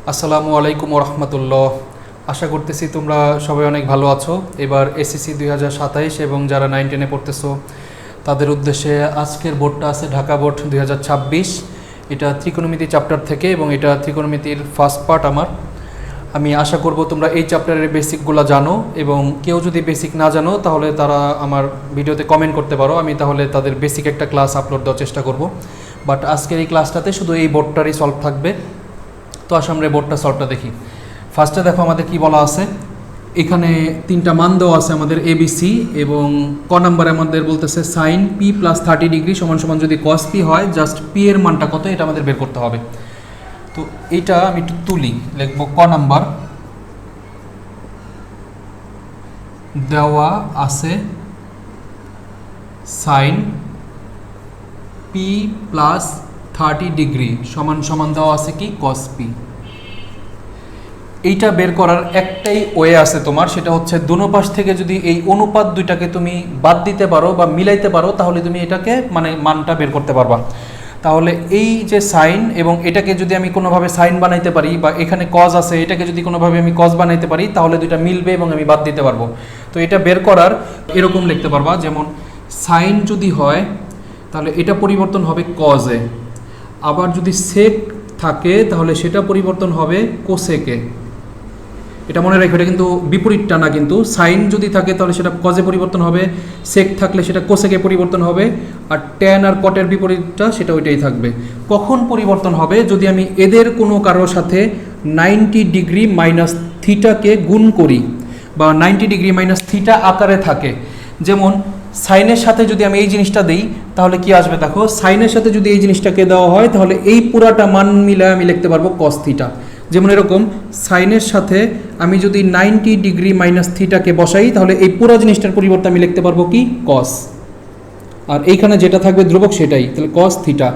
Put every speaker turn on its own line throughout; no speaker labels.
আসসালামু আলাইকুম রহমতুল্লাহ। আশা করতেছি তোমরা সবাই অনেক ভালো আছো। এবার এসএসসি 2027 এবং যারা 9-10-এ পড়তেছো তাদের উদ্দেশ্যে আজকের বোর্ডটা আছে ঢাকা বোর্ড 2026। এটা ত্রিকোণমিতি চ্যাপ্টার থেকে এবং এটা ত্রিকোণমিতির ফার্স্ট পার্ট। আমি আশা করব তোমরা এই চ্যাপ্টারের বেসিকগুলো জানো, এবং কেউ যদি বেসিক না জানো তাহলে তারা আমার ভিডিওতে কমেন্ট করতে পারো, আমি তাহলে তাদের বেসিক একটা ক্লাস আপলোড দেওয়ার চেষ্টা করব। বাট আজকের এই ক্লাসটাতে শুধু এই বোর্ডটারই সলভ থাকবে। তো আসলে আমরা বোর্ডটা সলভটা দেখি। ফার্স্টে দেখো আমাদের কি বলা আছে, এখানে তিনটা মান দেওয়া আছে আমাদের এবিসি, এবং ক নাম্বারে আমাদের বলতেছে সাইন পি প্লাস 30 ডিগ্রি সমান সমান যদি কস পি হয়, জাস্ট পি এর মানটা কত এটা আমাদের বের করতে হবে। তো এইটা আমি একটু তুলি, লিখবো ক নাম্বার দেওয়া আছে সাইন পি প্লাস 30 ডিগ্রি সমান সমান দেওয়া আছে কি কস পি। এইটা বের করার একটাই ওয়ে আছে তোমার, সেটা হচ্ছে দোনো পাশ থেকে যদি এই অনুপাত দুইটাকে তুমি বাদ দিতে পারো বা মিলাইতে পারো, তাহলে তুমি এটাকে মানটা বের করতে পারবা। তাহলে এই যে সাইন এবং এটাকে যদি আমি কোনোভাবে সাইন বানাইতে পারি, বা এখানে কজ আছে এটাকে যদি কোনোভাবে আমি কজ বানাইতে পারি, তাহলে দুইটা মিলবে এবং আমি বাদ দিতে পারবো। তো এটা বের করার এরকম লিখতে পারবা, যেমন সাইন যদি হয় তাহলে এটা পরিবর্তন হবে কজে, আবার যদি সেক থাকে তাহলে সেটা পরিবর্তন হবে কোসেকে। এটা মনে রাখবে, এটা কিন্তু বিপরীতটা না, কিন্তু সাইন যদি থাকে তাহলে সেটা কজে পরিবর্তন হবে, সেক থাকলে সেটা কোসেকে পরিবর্তন হবে, আর ট্যান আর কটের বিপরীতটা সেটা ওইটাই থাকবে। কখন পরিবর্তন হবে, যদি আমি এদের কোনো কারোর সাথে 90 ডিগ্রি মাইনাস থিটাকে গুণ করি, বা 90 ডিগ্রি মাইনাস থিটা আকারে থাকে। যেমন সাইনের সাথে যদি আমি এই জিনিসটা দিই তাহলে কি আসবে, দেখো সাইনের সাথে যদি এই জিনিসটাকে দেওয়া হয় তাহলে এই পুরাটা মান মিলে আমি লিখতে পারবো কস থিটা। যেমন এরকম সাইনের সাথে আমি যদি 90 ডিগ্রি মাইনাস থিটাকে বসাই তাহলে এই পুরো জিনিসটার পরিবর্তে আমি লিখতে পারবো কি কস, আর এইখানে যেটা থাকবে ধ্রুবক সেটাই, তাহলে কস থিটা।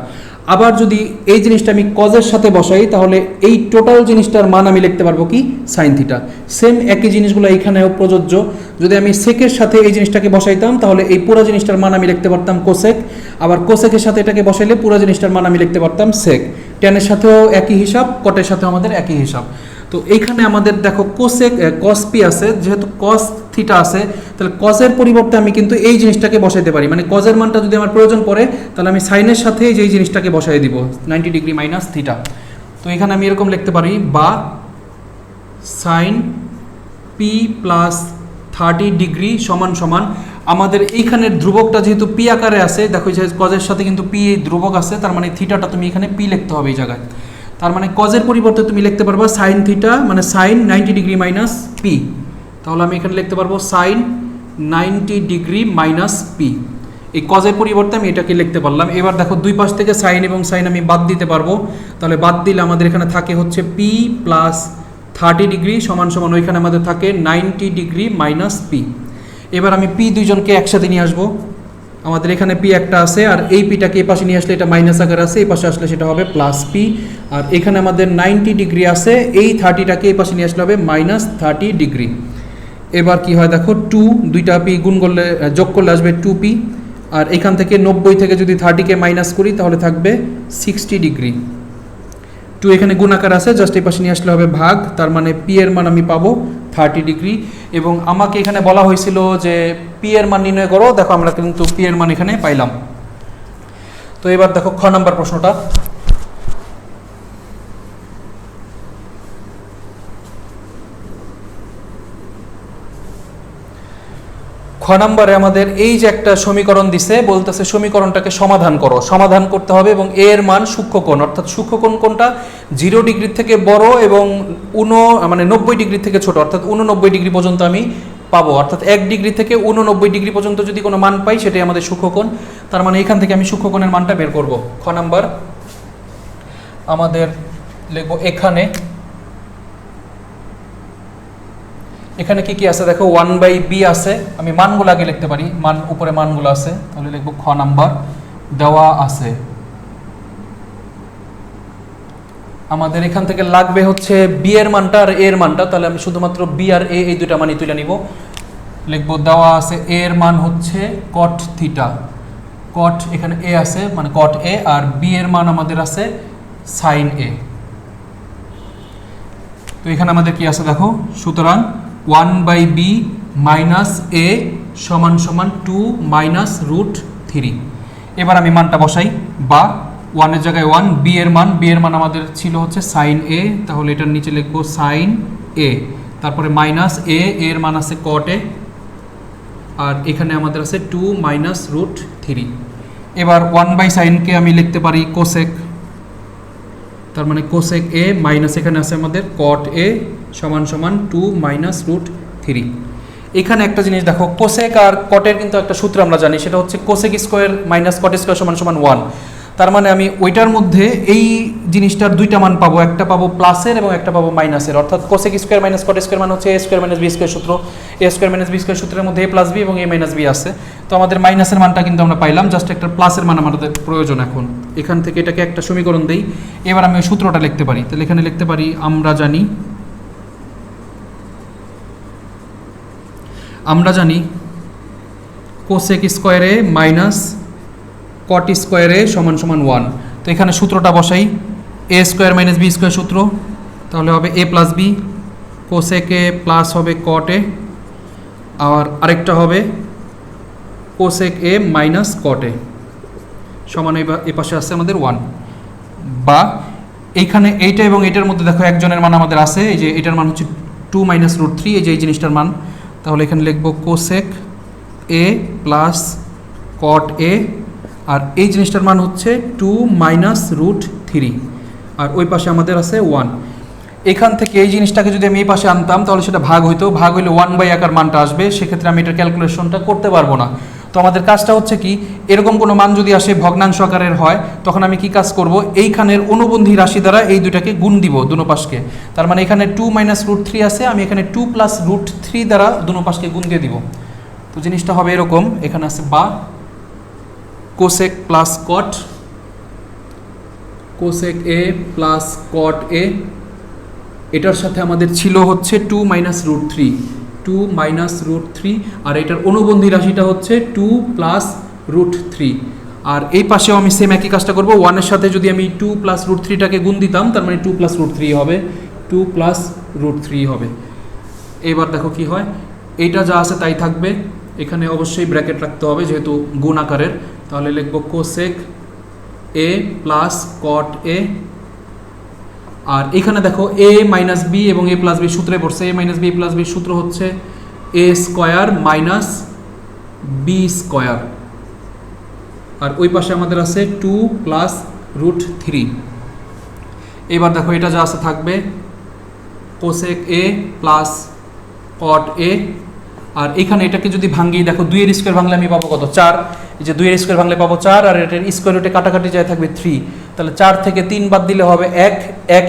আবার যদি এই জিনিসটা আমি কজের সাথে বসাই তাহলে এই টোটাল জিনিসটার মান আমি লিখতে পারবো কি সাইন থিটা। সেম একই জিনিসগুলো এইখানেও প্রযোজ্য। যদি আমি সেকের সাথে এই জিনিসটাকে বসাইতাম তাহলে এই পুরো জিনিসটার মান আমি লিখতে পারতাম কোসেক, আবার কোসেকের সাথে এটাকে বসাইলে পুরো জিনিসটার মান আমি লিখতে পারতাম সেক। ট্যানের সাথেও একই হিসাব, কটের সাথেও আমাদের একই হিসাব। তো এইখানে আমাদের দেখো কোসেক কস পি আছে, যেহেতু কস থিটা আছে তাহলে কজের পরিবর্তে আমি কিন্তু এই জিনিসটাকে বসাইতে পারি, মানে কজের মানটা যদি আমার প্রয়োজন পড়ে তাহলে আমি সাইনের সাথে যেই জিনিসটাকে বসাই দিব 90 ডিগ্রি মাইনাস থিটা। তো এখানে আমি এরকম লিখতে পারি, বা সাইন পি প্লাস 30 ডিগ্রি সমান সমান আমাদের এইখানের ধ্রুবকটা যেহেতু পি আকারে আছে, দেখো যে কজের সাথে কিন্তু পি ধ্রুবক আছে, তার মানে থিটাটা তুমি এখানে পি লিখতে হবে এই জায়গায়। তার মানে কজের পরিবর্তে তুমি লিখতে পারবা সাইন থিটা, মানে সাইন 90 ডিগ্রি মাইনাস পি। তাহলে আমি এখানে লিখতে পারবো সাইন 90 ডিগ্রি মাইনাস পি। এই কজের পরিবর্তে আমি এটাকে লিখতে পারলাম। এবার দেখো দুই পাশ থেকে সাইন এবং সাইন আমি বাদ দিতে পারবো, তাহলে বাদ দিলে আমাদের এখানে থাকে হচ্ছে পি প্লাস 30 ডিগ্রি সমান সমান ওইখানে আমাদের থাকে 90 ডিগ্রি মাইনাস পি। এবার আমি পি দুইজনকে একসাথে নিয়ে আসবো, আমাদের এখানে পি একটা আছে, আর এই পিটাকে এই পাশে নিয়ে আসলে এটা মাইনাস আকারে আছে, এই পাশে আসলে সেটা হবে প্লাস পি। আর এখানে আমাদের 90 ডিগ্রি আছে, এই 30টাকে এই পাশে নিয়ে আসলে হবে মাইনাস 30 ডিগ্রি। এবার কি হয় দেখো, দুইটা পি গুণ করলে যোগ করলে আসবে 2p, আর এখান থেকে 90 থেকে যদি 30কে মাইনাস করি তাহলে থাকবে 60 ডিগ্রি। 2 এখানে গুণাকার আছে, জাস্ট এই পাশে নিয়ে আসলে হবে ভাগ, তার মানে পি এর মান আমি পাবো 30 ডিগ্রি। এবং আমাকে এখানে বলা হয়েছিল যে পি এর মান নির্ণয় করো, দেখো আমরা কিন্তু পি এর মান এখানে পাইলাম। তো এবার দেখো খ নাম্বার প্রশ্নটা, খ নাম্বারে আমাদের এই যে একটা সমীকরণ দিছে, বলতেছে সমীকরণটাকে সমাধান করো। সমাধান করতে হবে এবং এর মান সূক্ষ্মকোণ, অর্থাৎ সূক্ষ্মকোণ কোনটা 0 ডিগ্রি থেকে বড় এবং 90 ডিগ্রি থেকে ছোট, অর্থাৎ 89 ডিগ্রি পর্যন্ত আমি পাবো। অর্থাৎ 1 ডিগ্রি থেকে 89 ডিগ্রি পর্যন্ত যদি কোনো মান পাই সেটাই আমাদের সূক্ষ্মকোণ। তার মানে এখান থেকে আমি সূক্ষ্মকোণের মানটা বের করব। খ নাম্বার আমাদের লিখবো, এখানে কি কি আছে দেখো, 1/b আছে, আমি মানগুলো আগে লিখতে পারি, উপরে মানগুলো আছে, তাহলে লিখবো খ নাম্বার দেওয়া আছে। আমাদের এখান থেকে লাগবে হচ্ছে বি এর মানটা আর এর মানটা, তাহলে আমি শুধুমাত্র বি আর এ এই দুইটা মানই তুলে নিব। লিখবো দেওয়া আছে এ এর মান হচ্ছে কট থিটা, কট এখানে এ আছে মানে কট এ, আর বি এর মান আমাদের আছে সাইন এ। তো এখানে আমাদের কি আছে দেখো, সুতরাং 1/b মাইনাস a সমান সমান 2 মাইনাস রুট 3। এবার আমি মানটা বসাই, বা 1 এর জায়গায় 1, b এর মান আমাদের ছিল হচ্ছে সাইন a, তাহলে এটার নিচে লিখবো সাইন a, তারপরে মাইনাস a এর মান আছে কট a, আর এখানে আমাদের আছে 2 মাইনাস রুট 3। এবার 1/সাইনকে আমি লিখতে পারি কোসেক, তার মানে কোসেক a মাইনাস এখানে আছে আমাদের কট a সমান সমান 2 মাইনাস রুট 3। এখানে একটা জিনিস দেখো, কোসেক আর কটের কিন্তু একটা সূত্র আমরা জানি, সেটা হচ্ছে cosec square minus cot square সমান সমান 1। তার মানে আমি ওইটার মধ্যে এই জিনিসটার দুইটা মান পাবো, একটা পাবো প্লাসের এবং একটা পাবো মাইনাসের, অর্থাৎ cosec square minus cot square মানে হচ্ছে a square minus B square সূত্র। a square minus B square সূত্রের মধ্যে a প্লাস বি এবং a মাইনাস বি আছে। তো আমাদের মাইনাসের মানটা কিন্তু আমরা পাইলাম, জাস্ট একটা প্লাসের মান আমাদের প্রয়োজন। এখন এখান থেকে এটাকে একটা সমীকরণ দেই, এবার আমি ওই সূত্রটা লিখতে পারি। তাহলে এখানে লিখতে পারি আমরা জানি কোসেক স্কোয়ারে মাইনাস কট স্কোয়ারে সমান সমান 1। তো এখানে সূত্রটা বসাই, a square minus B square সূত্র, তাহলে হবে a plus B, cosec A plus হবে কট এ, আর আরেকটা হবে কোসেক এ মাইনাস কট এ সমান এ পাশে আসছে আমাদের 1। বা এইখানে এইটা এবং এটার মধ্যে দেখো একজনের মান আমাদের আছে, এই যে এটার মান হচ্ছে 2 মাইনাস রুট 3, এই যে এই জিনিসটার মান, তাহলে এখানে লিখবো cosec A plus cot A, আর এই জিনিসটার মান হচ্ছে 2 মাইনাস রুট 3, আর ওই পাশে আমাদের আছে 1। এখান থেকে এই জিনিসটাকে যদি আমি এই পাশে আনতাম তাহলে সেটা ভাগ হইতো, ভাগ হইলে 1/, আকার মানটা আসবে, সেক্ষেত্রে আমি এটার ক্যালকুলেশনটা করতে পারবো না। তো আমাদের কাজটা হচ্ছে কি, এরকম কোনো মান যদি আসে ভগ্নাংশ আকারের হয়, তখন আমি কি কাজ করব, এইখানের অনুবন্ধী রাশি দ্বারা এই দুইটাকে গুণ দিব দুনো পাশকে। তার মানে এখানে 2 মাইনাস রুট 3 আছে, আমি এখানে 2 প্লাস রুট 3 দ্বারা দুনো পাশকে গুণ দিয়ে দিব। তো জিনিসটা হবে এরকম, এখানে আছে বা cosec plus cot, cosec A plus cot A, এটার সাথে আমাদের ছিল হচ্ছে 2 মাইনাস রুট 3, 2 মাইনাস রুট 3, আর এটার অনুবন্ধী রাশিটা হচ্ছে 2 প্লাস রুট 3। আর এই পাশেও আমি সেম একই কাজটা করবো, 1 এর সাথে যদি আমি 2 প্লাস রুট 3টাকে গুণ দিতাম, তার মানে 2 প্লাস রুট 3 হবে, 2 প্লাস রুট 3 হবে। এবার দেখো কি হয়, এইটা যা আছে তাই থাকবে, এখানে অবশ্যই ব্র্যাকেট রাখতে হবে যেহেতু গুণ আকারের, তাহলে লিখবো cosec A plus cot A, আর এখানে দেখো a মাইনাস বি এবং a প্লাস বি সূত্রে পড়ছে, a minus B plus B সূত্র হচ্ছে a square minus B square, আর ওই পাশে আমাদের আছে 2 প্লাস রুট 3। এবার দেখো এটা যা আছে থাকবে cosec A plus cot A, আর এখানে এটাকে যদি ভাঙি দেখো 2 এর স্কোয়ার ভাঙলে আমি পাবো কত, 4, এই যে 2 এর স্কোয়ার ভাঙলে পাবো 4, আর এটার স্কোয়ার রুটে কাটাকাটি যায় থাকবে 3, তাহলে 4 থেকে 3 বাদ দিলে হবে 1,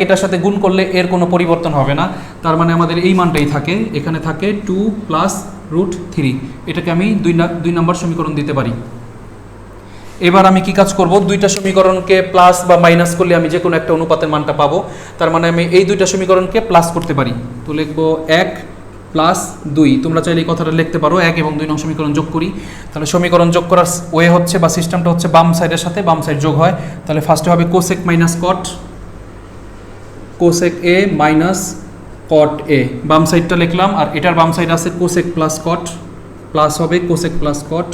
এটার সাথে গুণ করলে এর কোনো পরিবর্তন হবে না, তার মানে আমাদের এই মানটাই থাকে, এখানে থাকে 2 প্লাস রুট 3। এটাকে আমি 2 নম্বর সমীকরণ দিতে পারি। এবার আমি কি কাজ করব, দুইটা সমীকরণকে প্লাস বা মাইনাস করলে আমি যে কোনো একটা অনুপাতের মানটা পাবো, তার মানে আমি এই দুইটা সমীকরণকে প্লাস করতে পারি। তো লিখবো 1 প্লাস 2, তোমরা চাইলে এই কথাটা লিখতে পারো 1 এবং 2 নং সমীকরণ যোগ করি। তাহলে সমীকরণ যোগ করার ওয়ে হচ্ছে বা সিস্টেমটা হচ্ছে বাম সাইডের সাথে বাম সাইড যোগ হয়। তাহলে ফার্স্টে হবে cosec minus cot, cosec A minus cot A, বাম সাইডটা লিখলাম, আর এটার বাম সাইড আছে কোসেক প্লাস কট, প্লাস হবে cosec plus cot,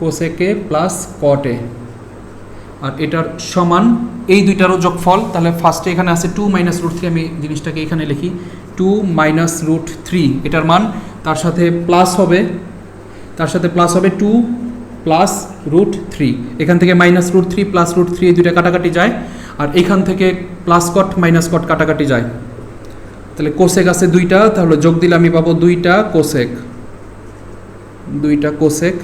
cosec A plus cot A, আর এটার সমান এই দুইটারও যোগফল। তাহলে ফার্স্টে এখানে আছে 2 মাইনাস রুট 3, আমি জিনিসটাকে এখানে লিখি 2 মাইনাস রুট 3 এটার মান, তার সাথে প্লাস হবে 2 প্লাস রুট 3, এখান থেকে মাইনাস রুট 3 প্লাস রুট 3 এই দুইটা কাটাকাটি যায়, আর এখান থেকে প্লাস কট মাইনাস কট কাটাকাটি যায়। তাহলে কোসেক আছে 2টা, তাহলে যোগ দিলে আমি পাবো 2টা কোসেক,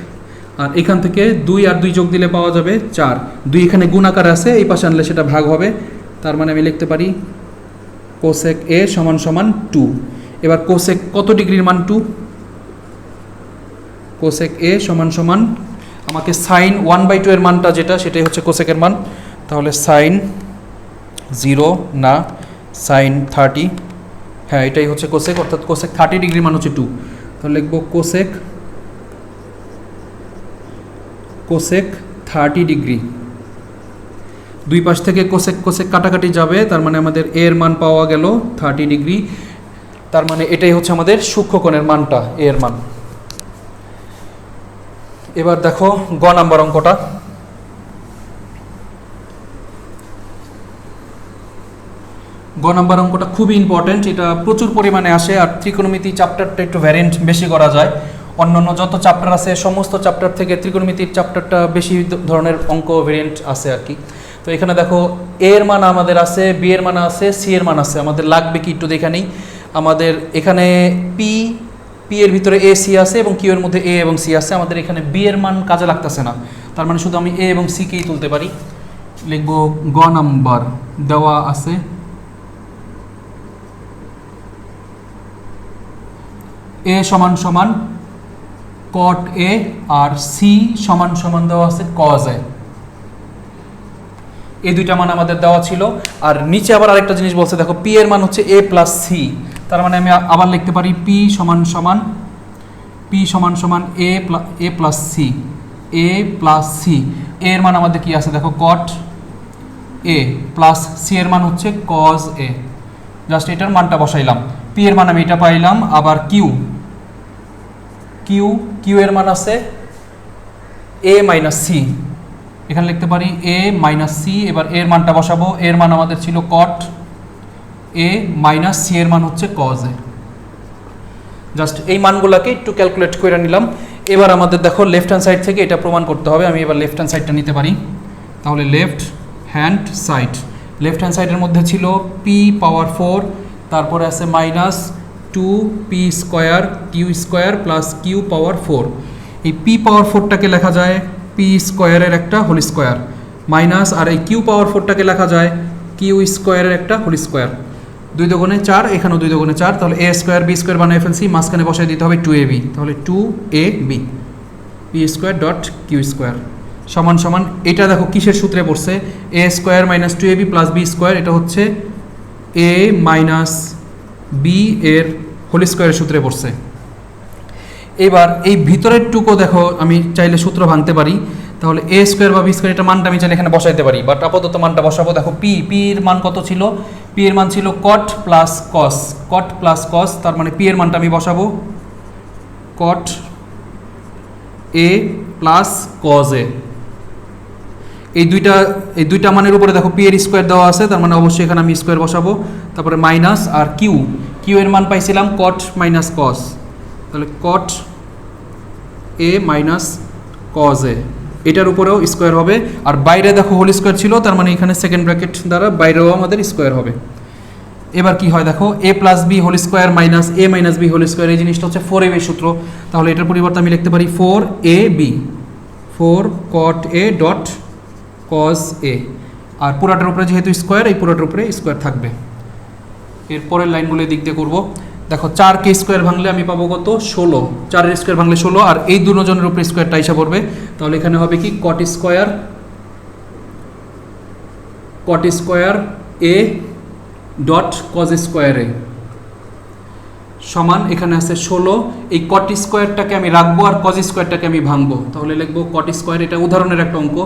আর এখান থেকে 2 আর 2 যোগ দিলে পাওয়া যাবে 4, 2 এখানে গুণ আকারে আছে, এই পাশে আনলে সেটা ভাগ হবে, তার মানে আমি লিখতে পারি কোসেক এ সমান সমান 2। এবার কোসেক কত ডিগ্রির মান 2, কোসেক এ সমান সমান আমাকে সাইন 1/2 এর মানটা যেটা সেটাই হচ্ছে কোসেকের মান, তাহলে সাইন 0 না সাইন 30, হ্যাঁ এটাই হচ্ছে কোসেক, অর্থাৎ কোসেক 30 ডিগ্রির মান হচ্ছে 2। তাহলে লিখবো কোসেক 30 ডিগ্রি, দুই পাশ থেকে কোসেক কোসেক কাটাকাটি যাবে, তার মানে আমাদের এ এর মান পাওয়া গেল 30 ডিগ্রি। তার মানে এটাই হচ্ছে আমাদের সূক্ষ্মকোণের মানটা, এ এর মান। এবার দেখো গ নাম্বার অঙ্কটা। গ নাম্বার অঙ্কটা খুবই ইম্পর্টেন্ট, এটা প্রচুর পরিমাণে আসে। আর ত্রিকোণমিতি চ্যাপ্টারটা একটু ভ্যারিয়েন্ট বেশি করা যায়, অন্যান্য যত চ্যাপ্টার আছে সমস্ত চ্যাপ্টার থেকে ত্রিকোণমিতির চ্যাপ্টারটা বেশি ধরনের অঙ্ক ভ্যারিয়েন্ট আছে আর কি। তো এখানে দেখো এ এর মান আমাদের আছে, বি এর মান আছে, সি এর মান আছে। আমাদের লাগবে কি একটু দেখে নেই। আমাদের এখানে পি এর ভিতরে এ সি আছে এবং কিউ এর মধ্যে এ এবং সি আছে। আমাদের এখানে বি এর মান কাজে লাগতেছে না, তার মানে শুধু আমি এ এবং সি কেই তুলতে পারি। লিখবো গ নাম্বার দেওয়া আছে এ সমান সমান কট এ আর সি সমান সমান দেওয়া আছে কজ এ। এই দুইটা মান আমাদের দেওয়া ছিল। আর নিচে আবার আরেকটা জিনিস বলছে, দেখো পি এর মান হচ্ছে এ প্লাস সি, তার মানে আমি আবার লিখতে পারি পি সমান সমান এ প্লাস সি, এ প্লাস সি। এর মান আমাদের কি আছে দেখো কট এ, প্লাস সি এর মান হচ্ছে কজ এ। জাস্ট এটার মানটা বসাইলাম। পি এর মান আমি এটা পাইলাম। আবার কিউ এর মান আছে এ মাইনাস সি, এখানে লিখতে পারি এ মাইনাস সি। এবার এর মানটা বসাবো। এর মান আমাদের ছিল কট এ মাইনাস সি এর মান হচ্ছে কজ এ। জাস্ট এই মানগুলোকে একটু ক্যালকুলেট করে নিলাম। এবার আমাদের দেখো লেফট হ্যান্ড সাইড থেকে এটা প্রমাণ করতে হবে। আমি এবার লেফট হ্যান্ড সাইডটা নিতে পারি। তাহলে লেফট হ্যান্ড সাইডের মধ্যে ছিল পি পাওয়ার 4, তারপরে আছে minus 2p square Q square plus Q power 4। এই পি পাওয়ার 4টাকে লেখা যায় পি স্কোয়ারের একটা হোল স্কোয়ার, মাইনাস আর এই কিউ পাওয়ার 4টাকে লেখা যায় কিউ স্কোয়ারের একটা হোল স্কোয়ার। 2 দুগুণে 4, এখানেও 2 দুগুণে 4, তাহলে এ স্কোয়ার বি স্কোয়ার বানিয়ে ফেলছি। মাঝখানে বসাই দিতে হবে 2ab, তাহলে 2ab P square dot Q square সমান সমান। এটা দেখো কিসের সূত্রে পড়ছে, এ স্কোয়ার মাইনাস 2ab প্লাস বি স্কোয়ার। এটা হচ্ছে এ মাইনাস বি এর হোল স্কোয়ারের সূত্রে পড়ছে। এবার এই ভিতরের টুকু দেখো আমি চাইলে সূত্র ভাঙতে পারি। তাহলে এ স্কোয়ার বা বি স্কোয়ার এটা মানটা আমি চাইলে এখানে বসাইতে পারি, বাট আপাতত মানটা বসাবো। দেখো পি এর মান কত ছিল, পি এর মান ছিল কট প্লাস কস, তার মানে পি এর মানটা আমি বসাবো কট এ প্লাস কজ এ। এই দুইটা মানের উপরে দেখো পি এর স্কোয়ার দেওয়া আছে, তার মানে অবশ্যই এখানে আমি স্কোয়ার বসাবো। তারপরে মাইনাস আর কিউ এর মান পাইছিলাম কট মাইনাস কস, তাহলে কট এ মাইনাস কজ এ, এটার উপরেও স্কোয়ার হবে। আর বাইরে দেখো হোল স্কোয়ার ছিল, তার মানে এখানে সেকেন্ড ব্র্যাকেট দ্বারা বাইরেও আমাদের স্কোয়ার হবে। এবার কি হয় দেখো, A plus B whole square minus A minus B whole square, এই জিনিসটা হচ্ছে 4ab সূত্র। তাহলে এটার পরিবর্তে আমি লিখতে পারি 4ab, 4 কট এ ডট কজ এ। আর পুরাটার উপরে যেহেতু স্কোয়ার, এই পুরাটার উপরে স্কোয়ার থাকবে। এরপরের লাইনগুলো দিক দিয়ে করবো। দেখো 4কে স্কোয়ার ভাঙলে আমি পাবো কত 16, 4এর স্কোয়ার ভাঙলে 16, আর এই দুজনের উপরে স্কোয়ারটা এসে পড়বে। তাহলে এখানে হবে কি cot square A dot cos square A সমান, এখানে আছে 16। এই কট স্কোয়ারটাকে আমি রাখবো আর কজ স্কোয়ারটাকে আমি ভাঙবো। তাহলে লিখবো কট স্কোয়ার, এটা উদাহরণের একটা অঙ্ক,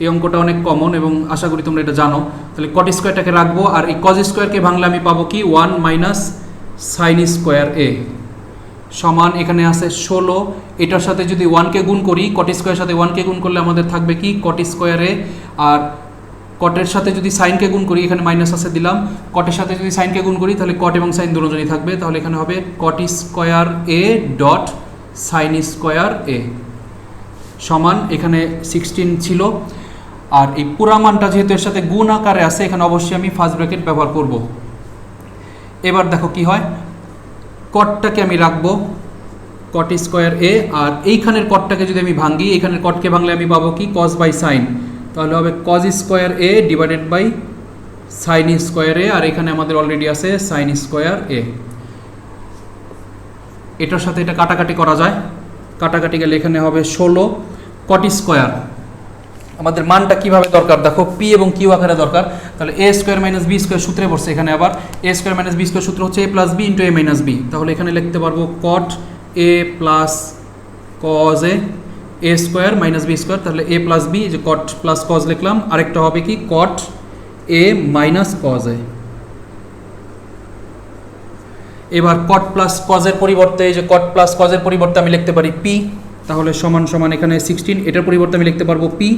এই অঙ্কটা অনেক কমন এবং আশা করি তোমরা এটা জানো। তাহলে কট স্কোয়ারটাকে রাখবো আর এই কজ স্কোয়ারকে ভাঙলে আমি পাবো কি 1 মাইনাস সাইন স্কোয়ার এ সমান, এখানে আছে 16। এটার সাথে যদি 1কে গুণ করি, কট স্কোয়ারের সাথে 1কে গুণ করলে আমাদের থাকবে কি কট স্কোয়ার এ। আর কটের সাথে যদি সাইনকে গুণ করি, এখানে মাইনাস আছে দিলাম, কটের সাথে যদি সাইনকে গুণ করি তাহলে কট এবং সাইন দুজনই থাকবে। তাহলে এখানে হবে cot square A dot sine square A সমান, এখানে 16 ছিল। আর এই পুরা মানটা যেহেতু এর সাথে গুণ আকারে আছে, এখানে অবশ্যই আমি ফার্স্ট ব্র্যাকেট ব্যবহার করব। এবার দেখো কি হয়, কটটাকে আমি রাখবো কট স্কোয়ার এ, আর এইখানের কটটাকে যদি আমি ভাঙি, এখানের কটকে ভাঙলে আমি পাবো কি কজ বাই সাইন, তাহলে হবে cos square A divided by sine square A. আর এখানে আমাদের অলরেডি আছে সাইন স্কোয়ার এ। এটার সাথে এটা কাটাকাটি করা যায়, কাটাকাটি গেলে এখানে হবে 16 কট স্কোয়ার। আমাদের মানটা কিভাবে দরকার দেখো, পি এবং কিউ আকারে দরকার। তাহলে A square minus B square সূত্রে পড়ছে। এখানে আবার A square minus B square সূত্র হচ্ছে A plus B into A minus B. তাহলে এখানে লিখতে পারবো cot A plus cos A A square minus B square, তাহলে এ প্লাস বি, যে কট প্লাস কজ লিখলাম। আরেকটা হবে কি কট এ মাইনাস কজ এ। এবার কট প্লাস কজের পরিবর্তে, এই যে কট প্লাস কজের পরিবর্তে আমি লিখতে পারি পি, তাহলে সমান সমান এখানে 16, এটার পরিবর্তে আমি লিখতে পারবো পি।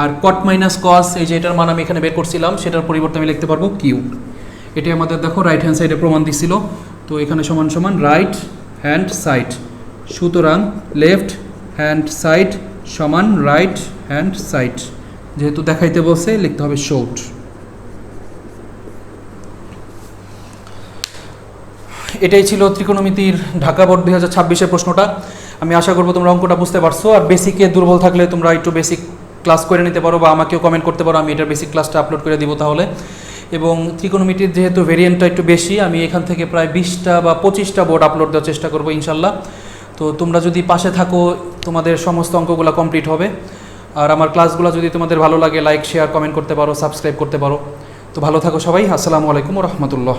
আর কট মাইনাস কজ, এই যে এটার মান আমি এখানে বের করছিলাম, সেটার পরিবর্তে আমি লিখতে পারবো কিউ। এটি আমাদের দেখো রাইট হ্যান্ড সাইডে প্রমাণ দিছিল, তো এখানে সমান সমান রাইট হ্যান্ড সাইড, সুতরাং লেফট হ্যান্ড সাইড সমান রাইট হ্যান্ড সাইড, যেহেতু দেখাইতে বলছে লিখতে হবে শর্ট। এটাই ছিল ত্রিকোণমিতির ঢাকা বোর্ড 2026-এর প্রশ্নটা। আমি আশা করবো তোমরা অঙ্কটা বুঝতে পারছো। আর বেসিকে দুর্বল থাকলে তোমরা একটু বেসিক ক্লাস করে নিতে পারো বা আমাকেও কমেন্ট করতে পারো, আমি এটার বেসিক ক্লাসটা আপলোড করে দিব তাহলে। এবং ত্রিকোণমিতির যেহেতু ভেরিয়েন্টটা একটু বেশি, আমি এখান থেকে প্রায় 20টা বা 25টা বোর্ড আপলোড দেওয়ার চেষ্টা করবো ইনশাল্লাহ। তো তোমরা যদি পাশে থাকো তোমাদের সমস্ত অঙ্কগুলো কমপ্লিট হবে। আর আমার ক্লাসগুলো যদি তোমাদের ভালো লাগে লাইক শেয়ার কমেন্ট করতে পারো, সাবস্ক্রাইব করতে পারো। তো ভালো থাকো সবাই, আসসালামু আলাইকুম ওয়া রাহমাতুল্লাহ।